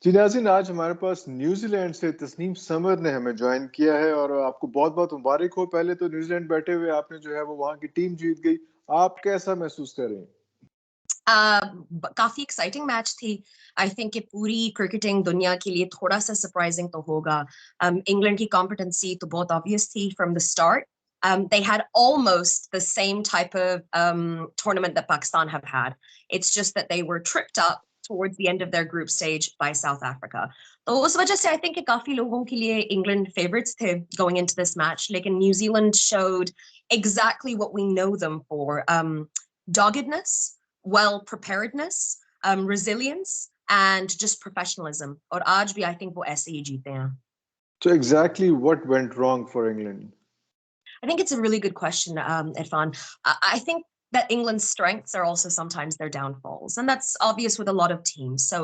जी नाज़रीन, आज हमारे पास न्यूज़ीलैंड से तस्नीम समर ने हमें जॉइन किया है और आपको बहुत-बहुत मुबारक हो। पहले तो न्यूज़ीलैंड बैठे हुए आपने जो है वो वहाँ की टीम जीत गई। आप कैसा महसूस कर रहे हैं? काफी एक्साइटिंग मैच थी। आई थिंक कि पूरी क्रिकेटिंग दुनिया के लिए थोड़ा सा सरप्राइजिंग तो होगा। इंग्लैंड की कॉम्पिटेंसी तो बहुत ऑब्वियस थी from the start. They had almost the same type of tournament that Pakistan have had. It's just that they were tripped up towards the end of their group stage by South Africa. तो उस वजह से I think कि काफी लोगों के लिए England favorites थे going into this match. लेकिन New Zealand showed exactly what we know them for. Doggedness, well preparedness, resilience, and just professionalism. और आज भी I think वो ऐसे ही जीते हैं. So exactly what went wrong for England? I think it's a really good question, Irfan. I think that England's strengths are also sometimes their downfalls, and that's obvious with a lot of teams. So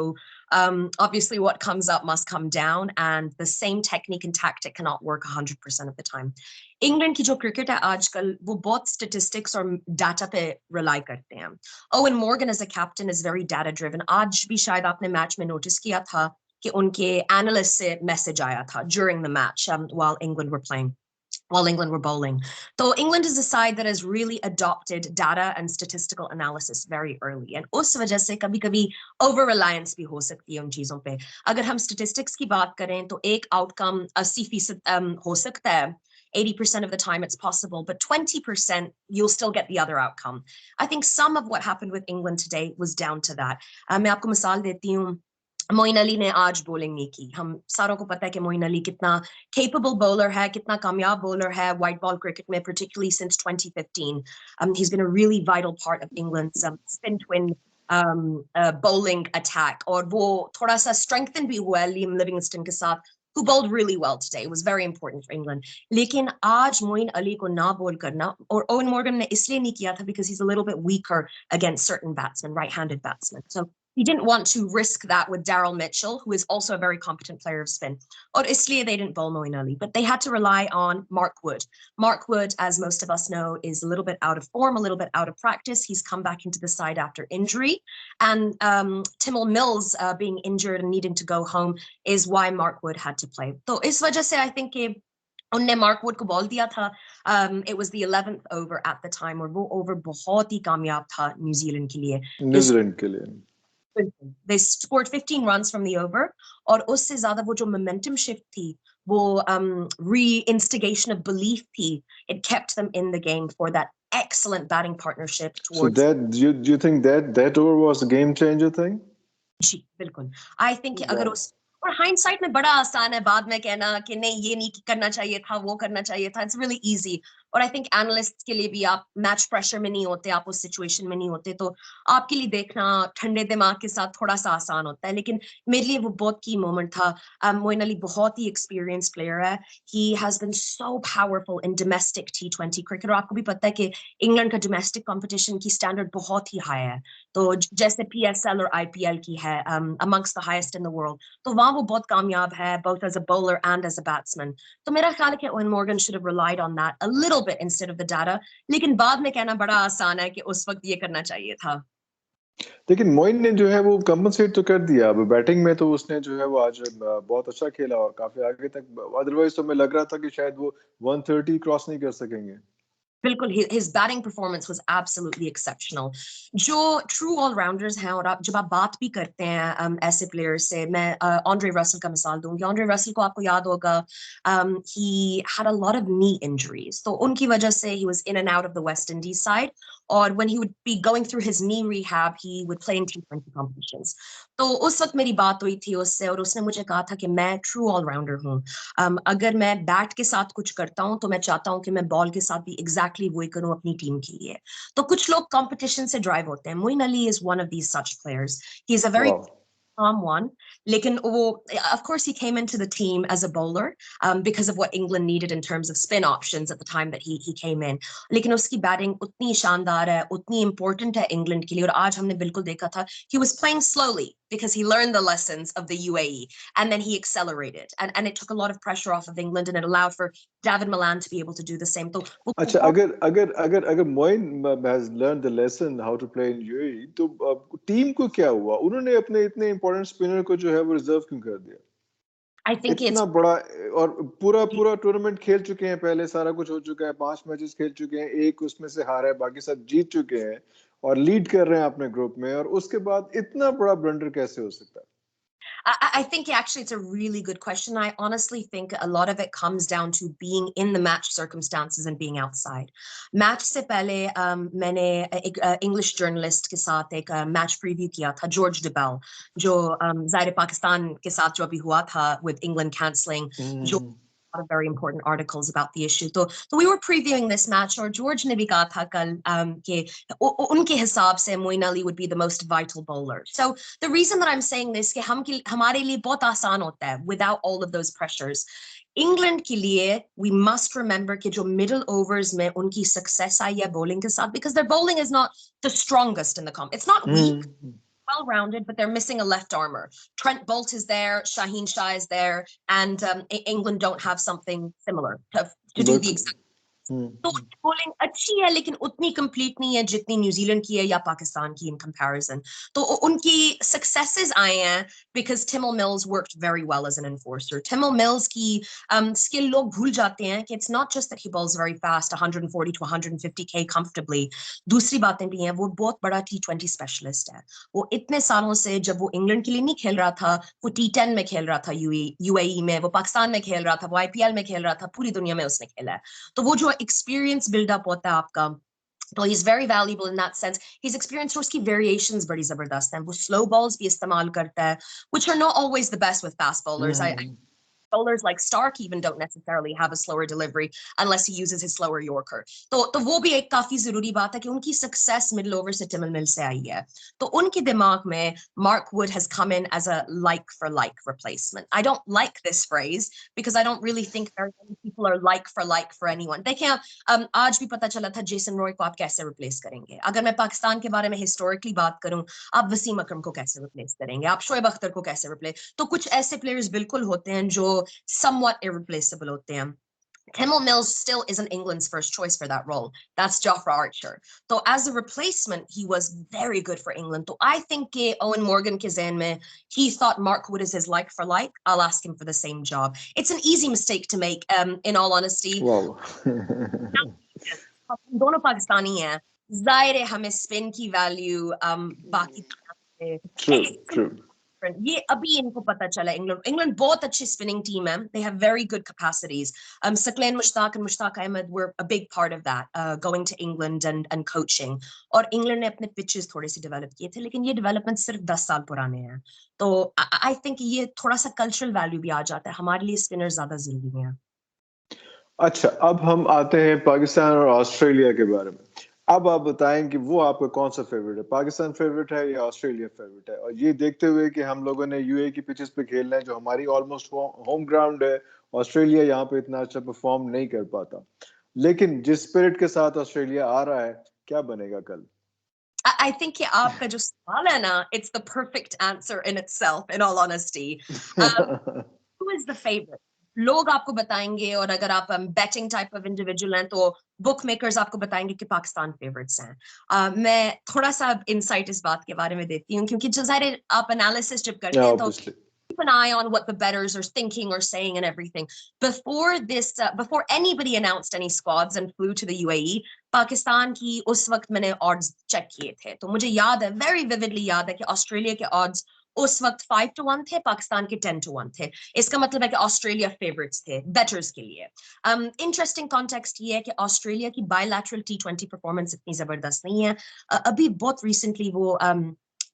obviously, what comes up must come down, and the same technique and tactic cannot work 100% of the time. England की जो cricket है आजकल वो बहुत statistics और data पे rely करते हैं. Owen Morgan as a captain is very data driven. आज भी शायद आपने match में notice किया था कि उनके analyst से message आया था during the match while England were bowling. So England is a side that has really adopted data and statistical analysis very early. And उस वजह से कभी-कभी over reliance भी हो सकती है उन चीजों पे. अगर हम statistics की बात करें तो एक outcome 80% हो सकता है. 80% of the time it's possible, but 20% you'll still get the other outcome. I think some of what happened with England today was down to that. मैं आपको मिसाल देती हूँ. मोइन अली ने आज बॉलिंग नहीं की. हम सारों को पता है कि मोइन अली कितना capable bowler है, कितना कामयाब bowler है white ball cricket में, particularly since 2015. He's been a really vital part of England's spin twin bowling attack. और वो थोड़ा सा strengthen भी हुआ है Liam Livingstone के साथ, who bowled really well today. It was very important for England. लेकिन आज मोइन अली को ना बोल करना, और ओवन मॉर्गन ने इसलिए नहीं किया था because he's a little bit weaker against certain batsmen, right-handed batsmen. So he didn't want to risk that with Daryl Mitchell, who is also a very competent player of spin. Or isliye they didn't bowl Moeen Ali, but they had to rely on Mark Wood. Mark Wood, as most of us know, is a little bit out of form, a little bit out of practice. He's come back into the side after injury. And Timel Mills being injured and needing to go home is why Mark Wood had to play. So is wajah se I think उनने Mark Wood को ball दिया था. It was the 11th over at the time और वो over बहुत ही कामयाब था New Zealand के लिए. न्यूजीलैंड के लिए. They scored 15 runs from the over और उससे ज्यादा वो जो momentum shift थी, वो re-instigation of belief थी, it kept them in the game for that excellent batting partnership So towards. that do you think that over was a game changer thing? जी बिल्कुल. I think अगर Wow. उस और hindsight में बड़ा आसान है बाद में कहना कि नहीं ये नहीं करना चाहिए था, वो करना चाहिए था. It's really easy. और आई थिंक एनालिस्ट के लिए भी आप मैच प्रेशर में नहीं होते, आप उस सिचुएशन में नहीं होते, तो आपके लिए देखना ठंडे दिमाग के साथ थोड़ा सा आसान होता है. लेकिन मेरे लिए वो बहुत की मोमेंट था. मोइन अली बहुत ही एक्सपीरियंस प्लेयर है. He has been so powerful in domestic T20 cricket. और आपको भी पता है कि इंग्लैंड का डोमेस्टिक कंपटीशन की स्टैंडर्ड बहुत ही हाई है. तो जैसे PSL और IPL की है, amongst the highest in the world. तो वहाँ वो बहुत कामयाब है, both as a bowler and as a batsman. तो मेरा ख्याल है कि Owen Morgan should have relied on that a little bit instead of the data. लेकिन बाद में कहना बड़ा आसान है कि उस वक्त ये करना चाहिए था. लेकिन मोइन ने जो है वो कंपनसेट तो कर दिया. अब बैटिंग में तो उसने जो है वो आज बहुत अच्छा खेला और काफी आगे तक. अदरवाइज तो हमें लग रहा था कि शायद वो 130 क्रॉस नहीं कर सकेंगे. बिल्कुल. His batting performance was absolutely exceptional. जो true all-rounders हैं, और आप जब आप बात भी करते हैं ऐसे players से, मैं Andre Russell का मिसाल दूंगी. Andre Russell को आपको याद होगा, he had a lot of knee injuries. तो उनकी वजह से he was in and out of the West Indies side. और when he would be going through his knee rehab, he would play in T20 competitions. तो उस वक्त मेरी बात हुई थी उससे और उसने मुझे कहा था कि मैं true all-rounder हूँ. अगर मैं बैट के साथ कुछ करता हूँ तो मैं चाहता हूँ कि मैं बॉल के साथ भी एग्जैक्टली वही करूँ अपनी टीम के लिए. तो कुछ लोग कंपटीशन से ड्राइव होते हैं. Moeen Ali is one of these such players. He is a very Wow. calm one. लेकिन वो, of course, he came into the team as a bowler because of what England needed in terms of spin options at the time that he came in. लेकिन उसकी batting उतनी शानदार है, उतनी important है England के लिए. और आज हमने बिल्कुल देखा था, he was playing slowly because he learned the lessons of the UAE and then he accelerated. And it took a lot of pressure off of England and it allowed for David Milan to be able to do the same. So, अच्छा, अगर Moin has learned the lesson how to play in UAE, तो team को क्या हुआ? उन्होंने अपने इतने important spinner को जो है वो रिजर्व क्यों कर दिया? I think इतना बड़ा और पूरा टूर्नामेंट खेल चुके हैं, पहले सारा कुछ हो चुका है, 5 मैचेस खेल चुके हैं, एक उसमें से हारा है, बाकी सब जीत चुके हैं और लीड कर रहे हैं अपने ग्रुप में, और उसके बाद इतना बड़ा ब्लंडर कैसे हो सकता है? I think actually it's a really good question. I honestly think a lot of it comes down to being in the match circumstances and being outside. Match से पहले मैंने एक English journalist के साथ एक match preview किया था, George Debelle, जो ज़ाहिर पाकिस्तान के साथ जो अभी हुआ था with England cancelling, जो lot of very important articles about the issue. So we were previewing this match, और George ने भी कहा था कल कि उनके हिसाब से Moeen Ali would be the most vital bowler. So the reason that I'm saying this कि हमारे लिए बहुत आसान होता है without all of those pressures. England के लिए we must remember कि जो middle overs में उनकी success आई है bowling के साथ, because their bowling is not the strongest in the comp. It's not weak. Well-rounded, but they're missing a left armour. Trent Boult is there, Shaheen Shah is there, and England don't have something similar to do the exact. तो bowling अच्छी है लेकिन उतनी complete नहीं है जितनी New Zealand की है या पाकिस्तान की in comparison. तो उनकी successes आए हैं because Timil Mills worked very well as an enforcer. Timil Mills की skill लोग भूल जाते हैं कि it's not just that he bowls very fast, 140 to 150k comfortably. दूसरी बातें भी हैं, वो बहुत बड़ा T20 specialist है. वो इतने सालों से जब वो इंग्लैंड के लिए नहीं खेल रहा था, वो T10 में खेल रहा था UAE में, वो पाकिस्तान में खेल रहा था, वो IPL में खेल रहा था, पूरी दुनिया में उसने खेला है. तो वो जो experience build up होता है आपका, तो he's very valuable in that sense. His experience और उसकी variations बड़ी जबरदस्त हैं. वो slow balls भी इस्तेमाल करता है, which are not always the best with fast bowlers. Bowlers like Stark even don't necessarily have a slower delivery unless he uses his slower Yorker. तो वो भी एक काफी जरूरी बात है कि उनकी success middle over से Timil Mills से आई है. तो उनके दिमाग में Mark Wood has come in as a like for like replacement. I don't like this phrase because I don't really think very many people are like for anyone. They can't. आज भी पता चला था Jason Roy को आप कैसे replace करेंगे. अगर मैं पाकिस्तान के बारे में historically बात करूं, आप वसीम अकरम को कैसे replace करेंगे, आप शोएब अख्तर को कैसे replace. तो कुछ ऐसे players बिल्कुल होते हैं जो somewhat irreplaceable होते हैं. Timil Mills still isn't England's first choice for that role. That's Jofra Archer. So as a replacement, he was very good for England. So I think Owen Morgan ke zehn mein, he thought Mark Wood is his like for like. I'll ask him for the same job. It's an easy mistake to make, in all honesty. Wow. दोनों पाकिस्तानी हैं. ज़ाहिर है हमें spin की value बाकी True. ये अभी इनको पता चला. England बहुत अच्छी spinning team है. They have very good capacities. Saqlain Mushtaq and Mushtaq Ahmed were a big part of that, going to England and coaching. और England ने अपने pitches थोड़े से develop किए थे, लेकिन ये development सिर्फ 10 साल पुराने हैं. तो I think ये थोड़ा सा cultural value भी आ जाता है. हमारे लिए spinners ज़्यादा जरूरी हैं. अच्छा, अब हम आते हैं पाकिस्तान और ऑस्ट्रेलिया के बारे में. अब आप बताएं कि वो आपका कौन सा फेवरेट है, पाकिस्तान फेवरेट है या ऑस्ट्रेलिया फेवरेट है, और ये देखते हुए कि हम लोगों ने यूएई की पिचेस पे खेलना है जो हमारी ऑलमोस्ट होम ग्राउंड है. ऑस्ट्रेलिया यहाँ पे इतना अच्छा परफॉर्म नहीं कर पाता, लेकिन जिस स्पिरिट के साथ ऑस्ट्रेलिया आ रहा है, क्या बनेगा कल? I think कि आपका जो सवाल है ना, it's the perfect answer in itself, in all honesty. Who is the favorite? लोग आपको बताएंगे, और अगर आप betting type of individual हैं तो bookmakers आपको बताएंगे कि पाकिस्तान favorites हैं. मैं थोड़ा सा insight इस बात के बारे में देती हूँ, क्योंकि ज़ाहिर आप analysis जब करते हैं तो keep an eye on what the bettors are thinking or saying and everything. Before anybody announced any squads and flew to the UAE, Pakistan की उस वक्त मैंने odds check किए थे. तो मुझे याद है, very vividly याद है कि ऑस्ट्रेलिया के odds उस वक्त 5-1 थे, पाकिस्तान के 10-1 थे. इसका मतलब है कि ऑस्ट्रेलिया फेवरेट्स थे बेटर्स के लिए. इंटरेस्टिंग कॉन्टेक्स्ट ये है कि ऑस्ट्रेलिया की बायलैटरल T20 परफॉर्मेंस इतनी जबरदस्त नहीं है. अभी बहुत रिसेंटली वो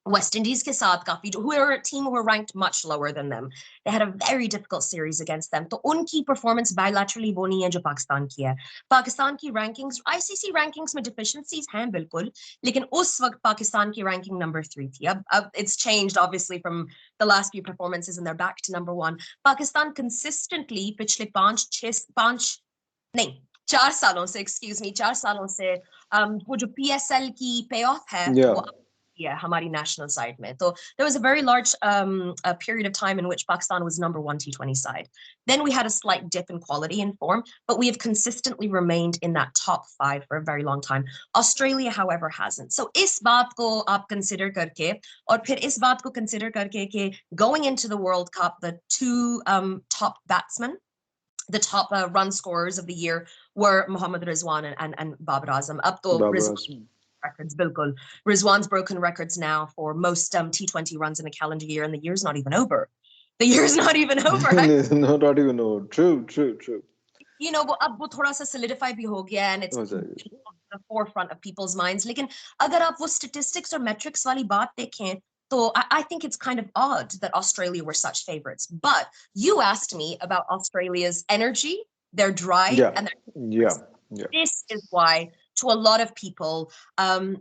West Indies के साथ काफी, who are a team who were ranked much lower than them. They had a very difficult series against them. तो उनकी performance bilaterally वो नहीं है जो पाकिस्तान की है. पाकिस्तान की rankings, ICC rankings में deficiencies हैं बिल्कुल, लेकिन उस वक्त पाकिस्तान की ranking number 3 थी. अब it's changed obviously from the last few performances and they're back to number 1. Pakistan consistently पिछले 4 सालों से, excuse me, 4 सालों से वो जो PSL की payoff है, वो Yeah, हमारी national side में. So there was a very large a period of time in which Pakistan was number one T20 side. Then we had a slight dip in quality and form, but we have consistently remained in that top 5 for a very long time. Australia, however, hasn't. So इस बात को आप consider करके और फिर इस बात को consider करके कि going into the World Cup, the two top batsmen, the top run scorers of the year were Mohammad Rizwan and Babar Azam. Up to Rizwan records, bilkul. Rizwan's broken records now for most T20 runs in a calendar year, and the year's not even over. The year's not even over. No, not even over. True. You know, अब वो थोड़ा सा solidify भी हो गया, and it's the forefront of people's minds. लेकिन अगर आप वो statistics और metrics वाली बात देखें, so I think it's kind of odd that Australia were such favorites. But you asked me about Australia's energy, their drive, and their This is why, to a lot of people,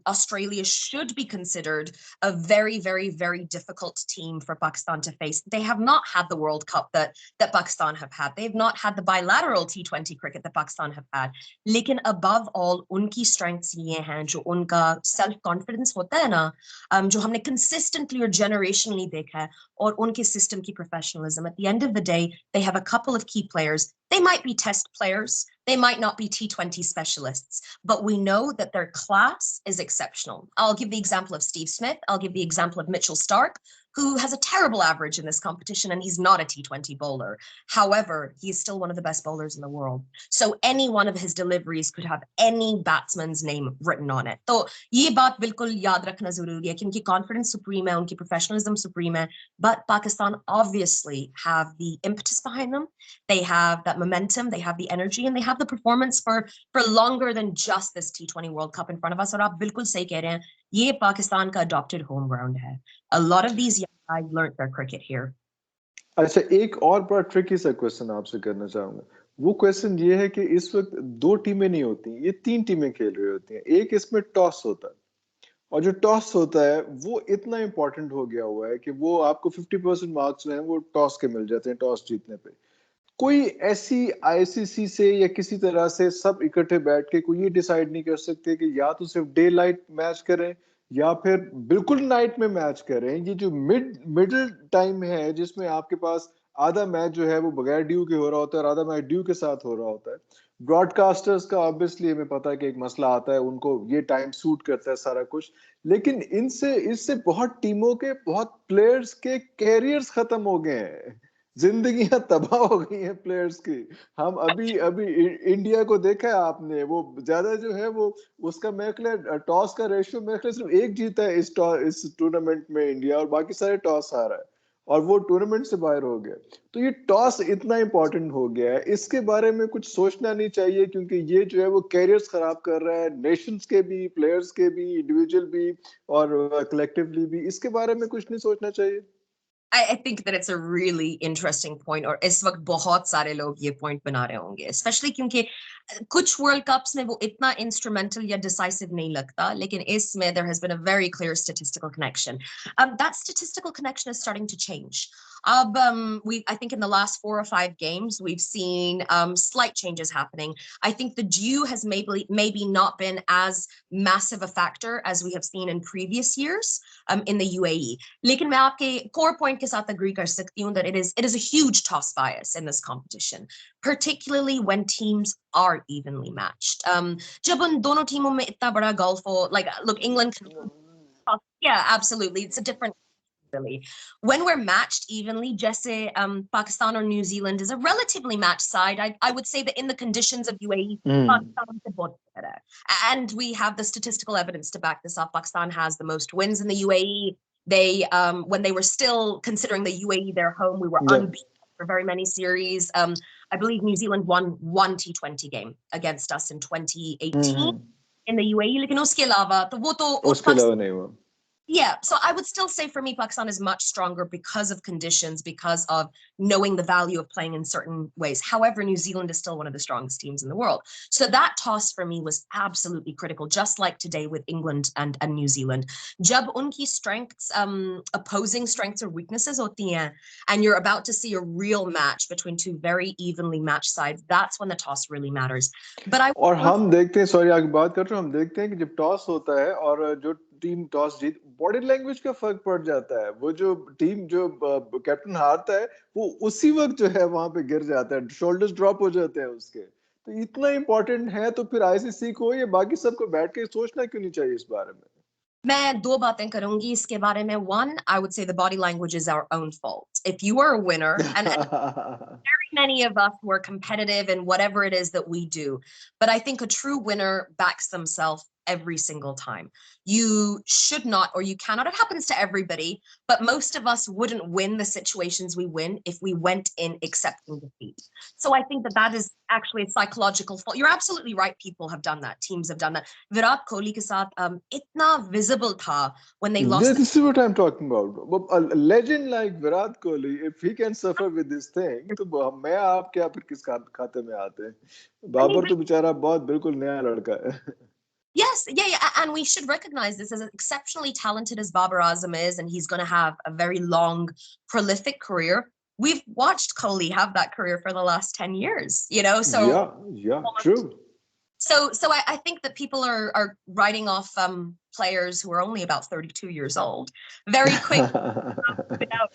Australia should be considered a very, very, very difficult team for Pakistan to face. They have not had the World Cup that Pakistan have had. They have not had the bilateral T20 cricket that Pakistan have had. Lekin above all, unki strengths ye hain, jo unka self-confidence hota hai na, jo humne consistently or generationally dekha hai, aur unke system ki professionalism. At the end of the day, they have a couple of key players. They might be test players. They might not be T20 specialists, but we know that their class is exceptional. I'll give the example of Steve Smith. I'll give the example of Mitchell Starc, who has a terrible average in this competition, and he's not a T20 bowler. However, he's still one of the best bowlers in the world. So any one of his deliveries could have any batsman's name written on it. So ये बात बिल्कुल याद रखना ज़रूरी है क्योंकि confidence supreme है, उनकी professionalism supreme है. But Pakistan obviously have the impetus behind them. They have that momentum, they have the energy, and they have the performance for longer than just this T20 World Cup in front of us. और आप बिल्कुल सही कह रहे हैं, ये पाकिस्तान का adopted home ground है. A lot of these young guys learned their cricket here. अच्छा, एक और बड़ा ट्रिकी सा क्वेश्चन आपसे करना चाहूंगा. वो क्वेश्चन ये है कि इस वक्त 2 टीमें नहीं होती, ये 3 टीमें खेल रही होती हैं. एक इसमें टॉस होता है, और जो टॉस होता है वो इतना इंपॉर्टेंट हो गया हुआ है कि वो आपको 50% मार्क्स जो हैं वो टॉस के मिल जाते हैं टॉस जीतने पे. कोई ऐसी आईसीसी से या किसी तरह से सब इकट्ठे बैठ के कोई ये डिसाइड नहीं कर सकते कि या तो सिर्फ डे लाइट मैच करें या फिर बिल्कुल नाइट में मैच करें. ये जो मिडिल टाइम है जिसमें आपके पास आधा मैच जो है वो बगैर ड्यू के हो रहा होता है और आधा मैच ड्यू के साथ हो रहा होता है. ब्रॉडकास्टर्स का ऑब्वियसली हमें पता है कि एक मसला आता है, उनको ये टाइम सूट करता है सारा कुछ, लेकिन इससे बहुत टीमों के, बहुत प्लेयर्स के कैरियर्स खत्म हो गए हैं, जिंदगियां तबाह हो गई हैं प्लेयर्स की. हम अभी इंडिया को देखा है आपने, वो ज्यादा जो है वो उसका मेरे टॉस का रेशियो मेरे सिर्फ 1 जीता है इस टूर्नामेंट में इंडिया, और बाकी सारे टॉस हारा है और वो टूर्नामेंट से बाहर हो गया. तो ये टॉस इतना इंपॉर्टेंट हो गया है, इसके बारे में कुछ सोचना नहीं चाहिए क्योंकि ये जो है वो कैरियर्स खराब कर रहा है, नेशंस के भी, प्लेयर्स के भी, इंडिविजुअल भी और कलेक्टिवली भी. इसके बारे में कुछ नहीं सोचना चाहिए? I think that it's a really interesting point, और इस वक्त बहुत सारे लोग ये point बना रहे होंगे, especially क्योंकि कुछ World Cups में वो इतना instrumental या decisive नहीं लगता, लेकिन इसमें there has been a very clear statistical connection. That statistical connection is starting to change. I think in the last 4 or 5 games, we've seen slight changes happening. I think the dew has maybe not been as massive a factor as we have seen in previous years in the UAE. लेकिन मैं आपके core point के साथ agree कर सकती हूँ that it is a huge toss bias in this competition, particularly when teams are evenly matched. जब उन दोनों टीमों में इतना बड़ा gulf हो, like look, England can, yeah, absolutely, it's a different. Really. When we're matched evenly, Jesse, Pakistan or New Zealand is a relatively matched side. I would say that in the conditions of UAE, Pakistan is both better. And we have the statistical evidence to back this up. Pakistan has the most wins in the UAE. They, when they were still considering the UAE their home, we were unbeaten for very many series. I believe New Zealand won 1 T20 game against us in 2018 in the UAE. लेकिन उसके अलावा तो वो तो उसके अलावा नहीं हुआ. Yeah, so I would still say for me, Pakistan is much stronger because of conditions, because of knowing the value of playing in certain ways. However, New Zealand is still one of the strongest teams in the world. So that toss for me was absolutely critical, just like today with England and New Zealand. Jab unki strengths, opposing strengths or weaknesses hoti hain, and you're about to see a real match between two very evenly matched sides, that's when the toss really matters. But और हम देखते हैं, sorry आगे बात कर रहा हूँ, हम देखते हैं कि जब टॉस होता है और जो टीम टॉस जीत, बॉडी लैंग्वेज का फर्क पड़ जाता है। वो जो टीम जो कैप्टन हारता है, वो उसी वक्त जो है वहां पे गिर जाता है, शोल्डर्स ड्रॉप हो जाते हैं उसके। तो इतना इंपॉर्टेंट है तो फिर आईसीसी को या बाकी सबको बैठ के सोचना क्यों नहीं चाहिए इस बारे में? मैं दो बातें करूंगी इसके बारे में. One, I would say the body language is our own fault. If you are a winner, and very many of us were competitive in whatever it is that we do, but I think a true winner backs themselves every single time. You should not, or you cannot, it happens to everybody, but most of us wouldn't win the situations we win if we went in accepting defeat. So I think that that is actually a psychological fault. You're absolutely right. People have done that. Teams have done that. Virat Kohli ke saath, itna visible tha when they lost. This is what I'm talking about. A legend like Virat Kohli, if he can suffer with this thing, तो मैं आप क्या फिर किस खाते में आते हैं? I mean, बाबर तो बेचारा बहुत बिल्कुल नया लड़का है. yes, yeah, and we should recognize this as exceptionally talented as Babar Azam is, and he's going to have a very long, prolific career. We've watched Kohli have that career for the last 10 years, you know, so Yeah, true. so I think that people are writing off players who are only about 32 years old very quick without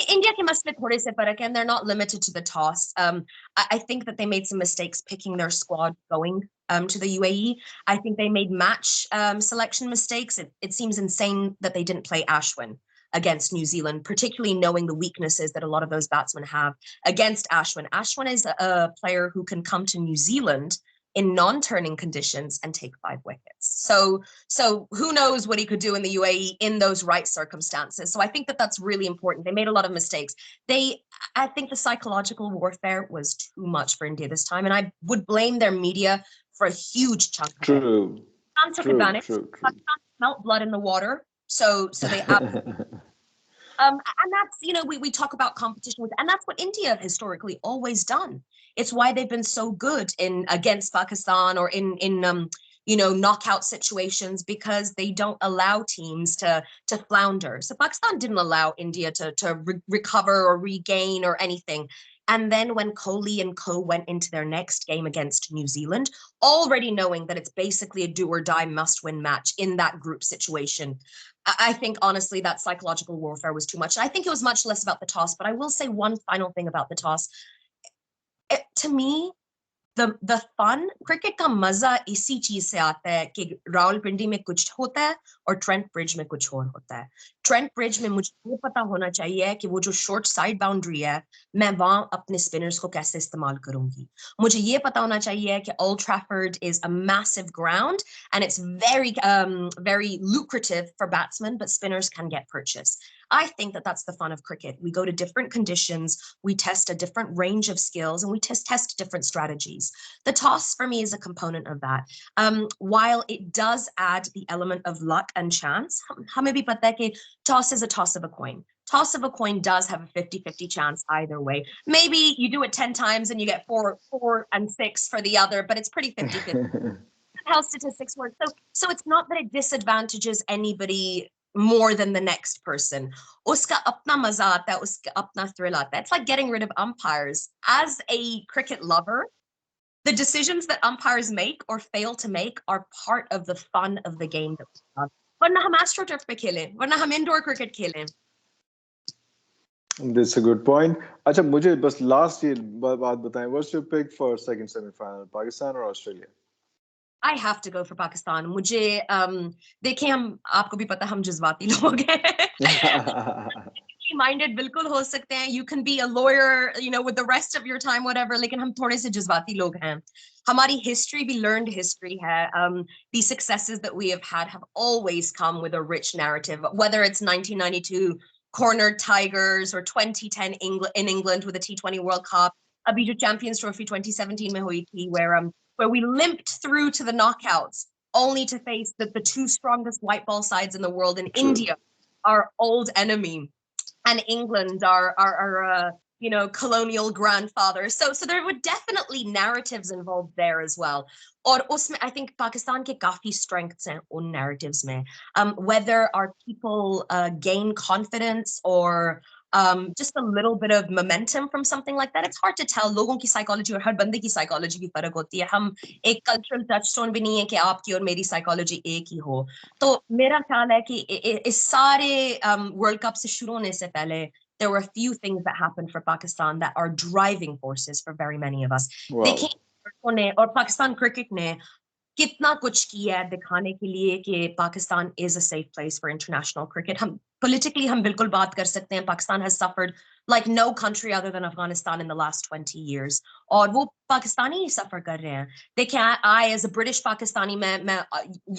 India के मसले थोड़े से फर्क है, and they're not limited to the toss. I think that they made some mistakes picking their squad going to the UAE. I think they made match selection mistakes. It seems insane that they didn't play Ashwin against New Zealand, particularly knowing the weaknesses that a lot of those batsmen have against Ashwin. Ashwin is a player who can come to New Zealand in non-turning conditions and take 5 wickets. So who knows what he could do in the UAE in those right circumstances. So I think that that's really important. They made a lot of mistakes. I think the psychological warfare was too much for India this time, and I would blame their media for a huge chunk of it. True. Pakistan took advantage. Pakistan smelt blood in the water, so they and that's, you know, we talk about competition with, and that's what India have historically always done. It's why they've been so good in against Pakistan or in you know, knockout situations, because they don't allow teams to flounder. So Pakistan didn't allow India to recover or regain or anything. And then when Kohli and co went into their next game against New Zealand, already knowing that it's basically a do or die must win match in that group situation, I think honestly that psychological warfare was too much. I think it was much less about the toss, but I will say one final thing about the toss. To me, the fun, cricket का मजा इसी चीज से आता है कि रावलपिंडी में कुछ होता है और ट्रेंट ब्रिज में कुछ और होता है. ट्रेंट ब्रिज में मुझे ये पता होना चाहिए कि वो जो शॉर्ट साइड बाउंड्री है, मैं वहां अपने स्पिनर्स को कैसे इस्तेमाल करूंगी. मुझे ये पता होना चाहिए कि Old Trafford is a massive ground and it's very lucrative for batsmen, but spinners can get purchase. I think that that's the fun of cricket. We go to different conditions, we test a different range of skills, and we test different strategies. The toss for me is a component of that. While it does add the element of luck and chance, हमें भी पता है कि toss is a toss of a coin. Toss of a coin does have a 50-50 chance either way. Maybe you do it 10 times and you get 4 and 6 for the other, but it's pretty 50-50. How statistics work. So it's not that it disadvantages anybody more than the next person. Uska apna maza aata hai, uska apna thrill aata hai. It's like getting rid of umpires. As a cricket lover, the decisions that umpires make or fail to make are part of the fun of the game that we love. Warna hum AstroTurf pe khele, warna hum indoor cricket khele. That's a good point. अच्छा, मुझे बस last ये बात बताएं. What's your pick for second semi-final, Pakistan or Australia? I have to go for Pakistan. मुझे देखिए, हम आपको भी पता हम जज्बाती लोग हैं. Minded बिल्कुल हो सकते हैं. You can be a lawyer, you know, with the rest of your time, whatever. लेकिन हम थोड़े से जज्बाती लोग हैं. हमारी history भी learned history है. The successes that we have always come with a rich narrative. Whether it's 1992 cornered Tigers or 2010 in England with the T20 World Cup. अभी जो Champions Trophy 2017 में हुई थी, where we limped through to the knockouts, only to face the 2 strongest white ball sides in the world, in India, our old enemy, and England, our you know, colonial grandfather. So there were definitely narratives involved there as well. और उसमें I think Pakistan के काफी strengths हैं उन narratives में. Whether our people gain confidence or just a little bit of momentum from something like that. It's hard to tell. लोगों की psychology और हर बंदे की psychology भी फर्क होती है. हम एक cultural touchstone भी नहीं है कि आपकी और मेरी psychology एक ही हो. तो मेरा ख्याल है कि इस सारे World Cup से शुरू होने से पहले there were a few things that happened for Pakistan that are driving forces for very many of us. Wow. देखें और पाकिस्तान क्रिकेट ने कितना कुछ किया है दिखाने के लिए कि Pakistan is a safe place for international cricket. हम politically हम बिल्कुल बात कर सकते हैं. Pakistan has suffered like no country other than Afghanistan in the last 20 years. और वो पाकिस्तानी ही suffer कर रहे हैं. देखें, I as a British Pakistani, मैं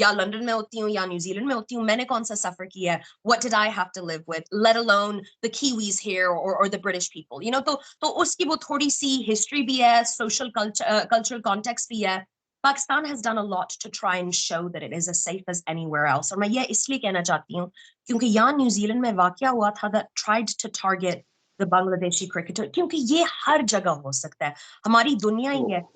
या लंदन में होती हूँ या न्यूजीलैंड में होती हूँ, मैंने कौन सा suffer किया है? What did I have to live with? Let alone the Kiwis here or the British people. You know, तो उसकी वो थोड़ी सी history भी है, social cultural context भी है. Pakistan has done a lot to try and show that it is as safe as anywhere else. और मैं ये इसलिए कहना चाहती हूँ क्योंकि यहाँ न्यूजीलैंड में वाकया हुआ था that tried to target the Bangladeshi cricketer क्योंकि ये हर जगह हो सकता है. हमारी दुनिया ही है.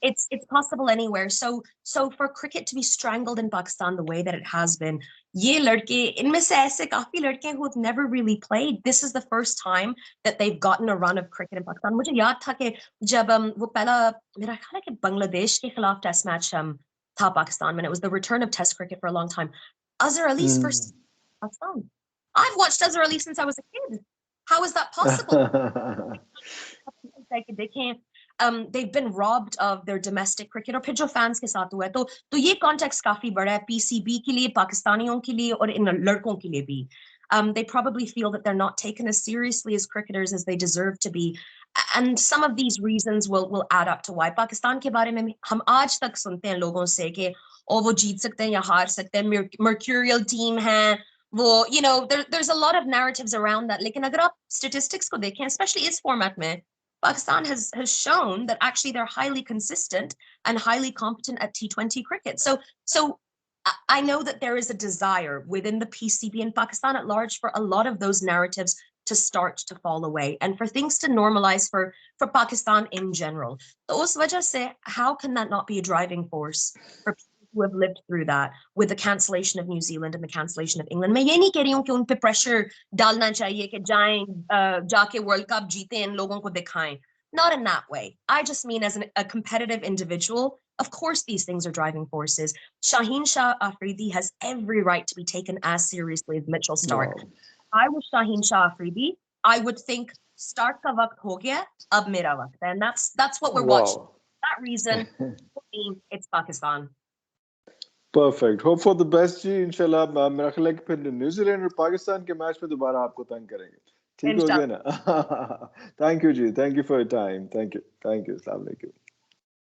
It's possible anywhere. So for cricket to be strangled in Pakistan the way that it has been, ये लड़के इनमें से ऐसे काफी लड़के who have never really played. This is the first time that they've gotten a run of cricket in Pakistan. मुझे याद था कि जब वो पहला मेरा ख्याल है कि बांग्लादेश के खिलाफ टेस्ट मैच था पाकिस्तान में. It was the return of Test cricket for a long time. Azhar Ali's first Pakistan. I've watched Azhar Ali since I was a kid. How is that possible? They can't. They've been robbed of their domestic cricket और फिर जो fans के साथ हुआ है तो ये context काफी बड़ा है PCB के लिए, पाकिस्तानियों के लिए और इन लड़कों के लिए भी. They probably feel that they're not taken as seriously as cricketers as they deserve to be, and some of these reasons will add up to why. Pakistan के बारे में हम आज तक सुनते हैं लोगों से कि ओ वो जीत सकते हैं या हार सकते हैं, mercurial team है वो, you know, there's a lot of narratives around that. लेकिन अगर आप statistics को देखें, especially इस format में, Pakistan has shown that actually they're highly consistent and highly competent at T20 cricket. So I know that there is a desire within the PCB and Pakistan at large for a lot of those narratives to start to fall away and for things to normalize for Pakistan in general. So us wajah se, how can that not be a driving force for people who have lived through that with the cancellation of New Zealand and the cancellation of England? मैं ये नहीं कह रही हूँ कि उन पे pressure डालना चाहिए कि जाएं जाके World Cup जीतें इन लोगों को दिखाएं. Not in that way. I just mean as a competitive individual, of course these things are driving forces. Shaheen Shah Afridi has every right to be taken as seriously as Mitchell Starc. Wow. I was Shaheen Shah Afridi, I would think Starc ka waqt ho gaya, ab mera waqt hai. And that's what we're watching. For that reason, for me, it's Pakistan. Perfect. Hope for the best जी. इंशाल्लाह मेरा ख्याल है कि फिर New Zealand और पाकिस्तान के match में दोबारा आपको तंग करेंगे. ठीक हो गया ना? Thank you ji. Thank you for your time. Thank you. Assalamu alaikum.